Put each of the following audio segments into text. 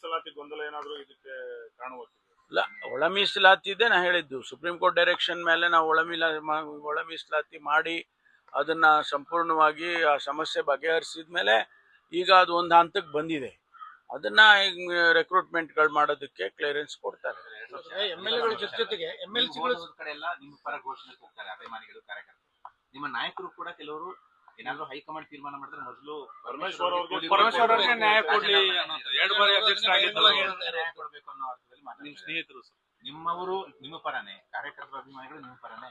ಮೀಸಲಾತಿ ಗೊಂದಲ ಏನಾದ್ರು ಇದಕ್ಕೆ ಕಾಣುವಂತಿದೆ? ಇಲ್ಲ, ಒಳ ಮೀಸಲಾತಿ ಇದೆ. ನಾ ಹೇಳಿದ್ದು ಸುಪ್ರೀಂ ಕೋರ್ಟ್ ಡೈರೆಕ್ಷನ್ ಮೇಲೆ ನಾವು ಒಳ ಮೀಸಲಾತಿ ಮಾಡಿ ಅದನ್ನ ಸಂಪೂರ್ಣವಾಗಿ ಆ ಸಮಸ್ಯೆ ಬಗೆಹರಿಸಿದ ಮೇಲೆ ಈಗ ಅದು ಒಂದು ಹಂತಕ್ಕೆ ಬಂದಿದೆ. ಅದನ್ನ ರೆಕ್ರೂಟ್ಮೆಂಟ್ಗಳು ಮಾಡೋದಕ್ಕೆ ಕ್ಲಿಯರೆನ್ಸ್ ಕೊಡ್ತಾರೆ. ಎಮ್ಎಲ್ಎಗಳ ಜೊತೆಗೆ ಎಮ್ಎಲ್ಸಿಗಳು ಕಡೆ ಎಲ್ಲ ನಿಮ್ಮ ಪರ ಘೋಷಣೆ ಹೋಗ್ತಾರೆ, ಅಭಿಮಾನಿಗಳು, ಕಾರ್ಯಕರ್ತರು. ನಿಮ್ಮ ನಾಯಕರು ಕೂಡ ಕೆಲವರು ಏನಾದ್ರು ಹೈಕಮಾಂಡ್ ತೀರ್ಮಾನ ಮಾಡಿದ್ರೆ ಮೊದಲು ಪರಮೇಶ್ವರ್ ಅವ್ರಿಗೆ ನ್ಯಾಯ ಕೊಡ್ಲಿ, 2 ಬಾರಿ ಅಧ್ಯಕ್ಷರಾಗಿದ್ದವರು ನ್ಯಾಯ ಕೊಡ್ಬೇಕು ಅನ್ನೋ ಅರ್ಥದಲ್ಲಿ ನಿಮ್ಮ ಸ್ನೇಹಿತರು, ನಿಮ್ಮವರು ನಿಮ್ಮ ಪರನೇ, ಕಾರ್ಯಕರ್ತರ ಅಭಿಮಾನಿಗಳು ನಿಮ್ಮ ಪರನೇ.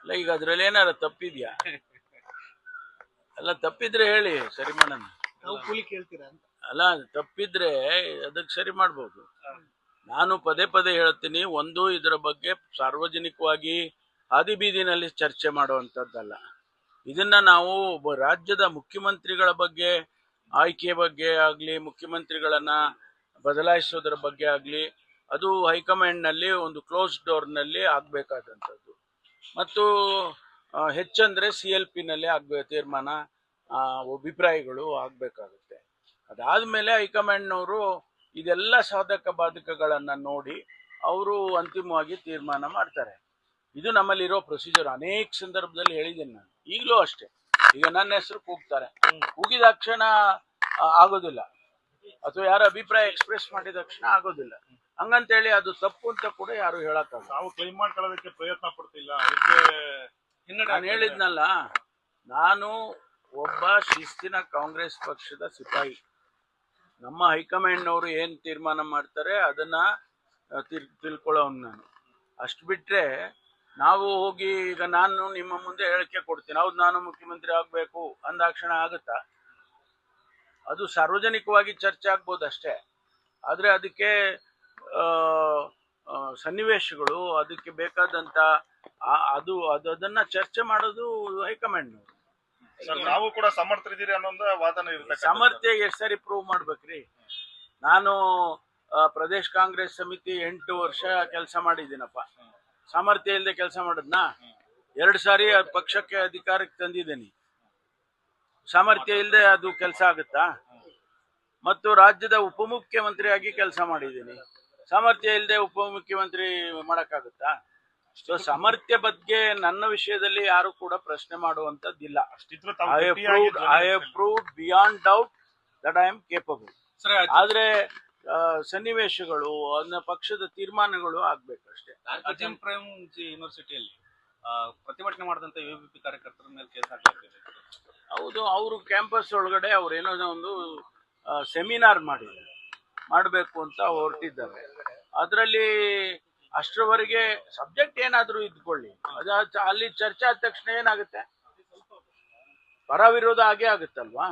ಅಲ್ಲ, ಈಗ ಅದ್ರಲ್ಲಿ ಏನಾರ ತಪ್ಪಿದ್ಯಾ? ಅಲ್ಲ, ತಪ್ಪಿದ್ರೆ ಹೇಳಿ, ಸರಿ ಮಾಡೋಣ. ನಾವು ಕೂಲಿ ಕೇಳ್ತೀರಾ ಅಂತ. ಅಲ್ಲ, ತಪ್ಪಿದ್ರೆ ಅದಕ್ಕೆ ಸರಿ ಮಾಡ್ಬೋದು. ನಾನು ಪದೇ ಪದೇ ಹೇಳ್ತೀನಿ, ಒಂದು ಇದರ ಬಗ್ಗೆ ಸಾರ್ವಜನಿಕವಾಗಿ ಹಾದಿ ಬೀದಿನಲ್ಲಿ ಚರ್ಚೆ ಮಾಡುವಂಥದ್ದಲ್ಲ. ಇದನ್ನ ನಾವು ರಾಜ್ಯದ ಮುಖ್ಯಮಂತ್ರಿಗಳ ಬಗ್ಗೆ, ಆಯ್ಕೆ ಬಗ್ಗೆ ಆಗಲಿ, ಮುಖ್ಯಮಂತ್ರಿಗಳನ್ನ ಬದಲಾಯಿಸೋದ್ರ ಬಗ್ಗೆ ಆಗಲಿ, ಅದು ಹೈಕಮಾಂಡ್ನಲ್ಲಿ ಒಂದು ಕ್ಲೋಸ್ ಡೋರ್ನಲ್ಲಿ ಆಗಬೇಕಾದಂಥದ್ದು. ಮತ್ತು ಹೆಚ್ಚಂದ್ರೆ CLP-ನಲ್ಲಿ ತೀರ್ಮಾನ, ಅಭಿಪ್ರಾಯಗಳು ಆಗಬೇಕಾಗುತ್ತೆ. ಅದಾದಮೇಲೆ ಹೈಕಮಾಂಡ್ನವರು ಇದೆಲ್ಲ ಸಾಧಕ ಬಾಧಕಗಳನ್ನು ನೋಡಿ ಅವರು ಅಂತಿಮವಾಗಿ ತೀರ್ಮಾನ ಮಾಡ್ತಾರೆ. ಇದು ನಮ್ಮಲ್ಲಿರೋ ಪ್ರೊಸೀಜರ್. ಅನೇಕ ಸಂದರ್ಭದಲ್ಲಿ ಹೇಳಿದ್ದೀನಿ ನಾನು, ಈಗಲೂ ಅಷ್ಟೇ. ಈಗ ನನ್ನ ಹೆಸರು ಕೂಗ್ತಾರೆ, ಕೂಗಿದ ತಕ್ಷಣ ಆಗೋದಿಲ್ಲ, ಅಥವಾ ಯಾರ ಅಭಿಪ್ರಾಯ ಎಕ್ಸ್ಪ್ರೆಸ್ ಮಾಡಿದ ತಕ್ಷಣ ಆಗೋದಿಲ್ಲ. ಹಂಗಂತೇಳಿ ಅದು ತಪ್ಪು ಅಂತ ಕೂಡ ಯಾರು ಹೇಳಕ್ಕಾಗಲ್ಲ. ನಾವು ಕ್ಲೈಮ್ ಮಾಡ್ಕೊಳ್ಳೋದಕ್ಕೆ ಪ್ರಯತ್ನ ಪಡ್ತಿಲ್ಲ. ಅದಕ್ಕೆ ನಾನು ಹೇಳಿದ್ನಲ್ಲ, ನಾನು ಒಬ್ಬ ಶಿಸ್ತಿನ ಕಾಂಗ್ರೆಸ್ ಪಕ್ಷದ ಸಿಪಾಯಿ. ನಮ್ಮ ಹೈಕಮಾಂಡ್ನವರು ಏನು ತೀರ್ಮಾನ ಮಾಡ್ತಾರೆ ಅದನ್ನ ತಿಳ್ಕೊಳ್ಳೋನು ನಾನು. ಅಷ್ಟು ಬಿಟ್ರೆ ನಾವು ಹೋಗಿ ಈಗ ನಾನು ನಿಮ್ಮ ಮುಂದೆ ಹೇಳಿಕೆ ಕೊಡ್ತೀನಿ, ಹೌದು ನಾನು ಮುಖ್ಯಮಂತ್ರಿ ಆಗಬೇಕು ಅಂದಾಕ್ಷಣ ಆಗುತ್ತಾ? ಅದು ಸಾರ್ವಜನಿಕವಾಗಿ ಚರ್ಚೆ ಆಗ್ಬೋದು ಅಷ್ಟೇ. ಆದರೆ ಅದಕ್ಕೆ ಸನ್ನಿವೇಶಗಳು, ಅದಕ್ಕೆ ಬೇಕಾದಂತ ಅದನ್ನ ಚರ್ಚೆ ಮಾಡೋದು ಹೈಕಮಾಂಡ್ನವರು. ನಾವು ಕೂಡ ಸಮರ್ಥರಿದ್ದೀರಿ ಅನ್ನೋ ವಾದನ ಇರುತ್ತೆ. ಸಾಮರ್ಥ್ಯ ಎಷ್ಟು ಸರಿ ಪ್ರೂವ್ ಮಾಡ್ಬೇಕ್ರಿ? ನಾನು ಪ್ರದೇಶ್ ಕಾಂಗ್ರೆಸ್ ಸಮಿತಿ 8 ವರ್ಷ ಕೆಲಸ ಮಾಡಿದ್ದೀನಪ್ಪ. ಸಾಮರ್ಥ್ಯ ಇಲ್ಲದೆ ಕೆಲಸ ಮಾಡಿದ್ನಾ? 2 ಸಾರಿ ಪಕ್ಷಕ್ಕೆ ಅಧಿಕಾರಕ್ಕೆ ತಂದಿದ್ದೀನಿ. ಸಾಮರ್ಥ್ಯ ಇಲ್ಲದೆ ಅದು ಕೆಲಸ ಆಗುತ್ತಾ? ಮತ್ತು ರಾಜ್ಯದ ಉಪಮುಖ್ಯಮಂತ್ರಿಯಾಗಿ ಕೆಲಸ ಮಾಡಿದ್ದೀನಿ. ಸಾಮರ್ಥ್ಯ ಇಲ್ಲದೆ ಉಪಮುಖ್ಯಮಂತ್ರಿ ಮಾಡಕ್ಕಾಗುತ್ತಾ? ಸೊ ಸಾಮರ್ಥ್ಯ ಬಗ್ಗೆ ನನ್ನ ವಿಷಯದಲ್ಲಿ ಯಾರು ಕೂಡ ಪ್ರಶ್ನೆ ಮಾಡುವಂತದ್ದಿಲ್ಲ. I have proved beyond doubt that I am capable. ಆದ್ರೆ ಸನ್ನಿವೇಶಗಳು, ಅದನ್ನ ಪಕ್ಷದ ತೀರ್ಮಾನಗಳು ಆಗ್ಬೇಕಷ್ಟೇ. ಅಜಿಂ ಪ್ರೇಮ್ ಯೂನಿವರ್ಸಿಟಿಯಲ್ಲಿ ಪ್ರತಿಭಟನೆ ಮಾಡಿದಂತ UBP ಕಾರ್ಯಕರ್ತರ ಮೇಲೆ ಕೇಸ್ ಹಾಕಲಾಗಿದೆ. ಹೌದು, ಅವರು ಕ್ಯಾಂಪಸ್ ಒಳಗಡೆ ಅವ್ರೇನೋ ಒಂದು ಸೆಮಿನಾರ್ ಮಾಡಬೇಕು ಅಂತ ಹೊರಟಿದ್ದಾರೆ. ಅದರಲ್ಲಿ ಅಷ್ಟರವರೆಗೆ ಸಬ್ಜೆಕ್ಟ್ ಏನಾದರೂ ಇದ್ಕೊಳ್ಳಿ, ಅಲ್ಲಿ ಚರ್ಚೆ ಆದ ತಕ್ಷಣ ಏನಾಗುತ್ತೆ? ಪರ ವಿರೋಧ ಆಗೇ ಆಗುತ್ತಲ್ವಾ?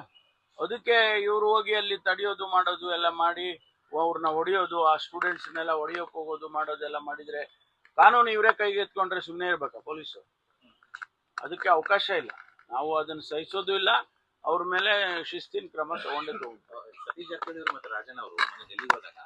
ಅದಕ್ಕೆ ಇವರು ಹೋಗಿ ಅಲ್ಲಿ ತಡೆಯೋದು ಮಾಡೋದು ಎಲ್ಲ ಮಾಡಿ ಅವ್ರನ್ನ ಹೊಡೆಯೋದು, ಆ ಸ್ಟೂಡೆಂಟ್ಸ್ನೆಲ್ಲ ಹೊಡೆಯೋಕೆ ಹೋಗೋದು ಮಾಡೋದೆಲ್ಲ ಮಾಡಿದ್ರೆ ಕಾನೂನು ಇವರೇ ಕೈಗೆ ಎತ್ಕೊಂಡ್ರೆ ಸುಮ್ಮನೆ ಇರ್ಬೇಕಾ ಪೊಲೀಸರು? ಅದಕ್ಕೆ ಅವಕಾಶ ಇಲ್ಲ. ನಾವು ಅದನ್ನು ಸಹಿಸೋದು ಇಲ್ಲ. ಅವ್ರ ಮೇಲೆ ಶಿಸ್ತಿನ ಕ್ರಮ ತಗೊಂಡಿದ್ದು. ಸತೀಶ್ ಜಾರಕಿಹೊಳಿ ಮತ್ತು ರಾಜನ್ ಅವರು ಡೆಲ್ಲಿಗೆ ಹೋದಾಗ